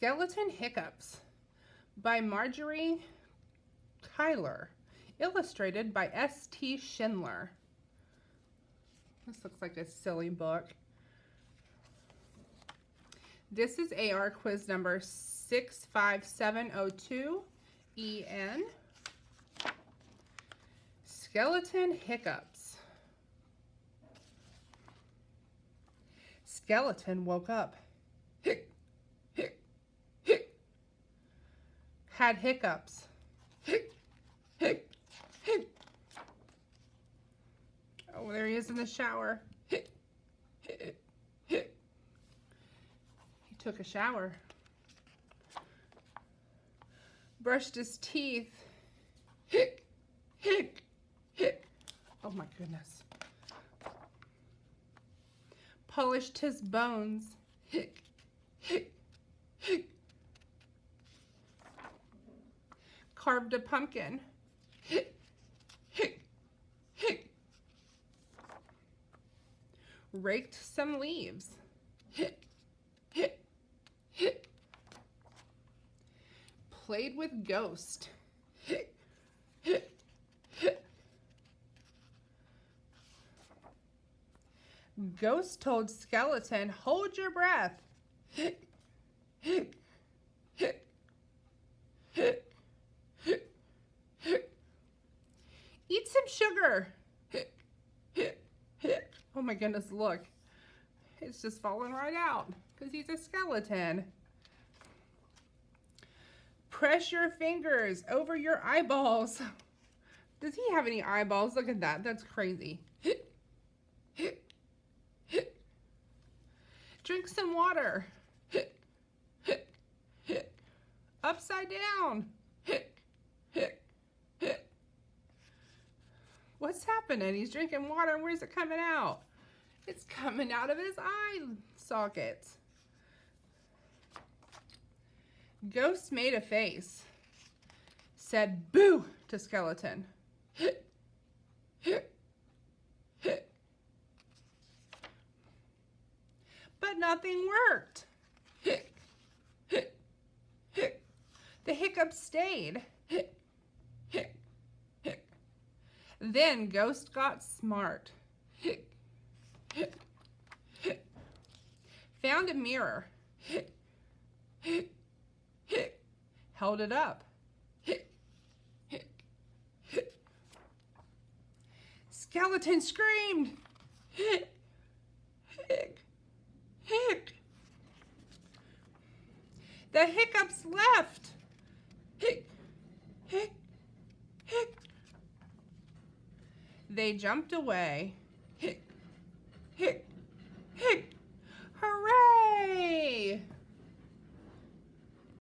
Skeleton Hiccups by Marjorie Kyler, illustrated by S.T. Schindler. This looks like a silly book. This is AR quiz number 65702 EN. Skeleton Hiccups. Skeleton woke up. Hic, hic, hic. Had hiccups. Hic, hic, hic. Oh, there he is in the shower. Hic, hic, hic. He took a shower. Brushed his teeth. Hic, hic, hic. Oh my goodness. Polished his bones. Hic, hic, hic. Carved a pumpkin. Hic, hic, hic. Raked some leaves. Hic, hic, hic. Played with ghost. Hic, hic, hic. Ghost told skeleton, hold your breath. Hic, hic, hic, hic, hic, hic. Eat some sugar. Hic, hic, hic. Oh my goodness, look. It's just falling right out because he's a skeleton. Press your fingers over your eyeballs. Does he have any eyeballs? Look at that. That's crazy. Hic, hic, hic. Drink some water. Hic, hic, hic. Upside down. Hic, hic, hic. What's happening? He's drinking water and where's it coming out? It's coming out of his eye sockets. Ghost made a face. Said boo to skeleton. Hic, hic, hic. But nothing worked. Hic, hic, hic. The hiccup stayed. Hic, hic, hic. Then Ghost got smart. Hic, hic, hic. Found a mirror. Hic, hic, hic. Held it up. Hic, hic, hic. Skeleton screamed. Hic, hic, hic. The hiccups left. Hic, hic, hic. They jumped away. Hic, hic, hic.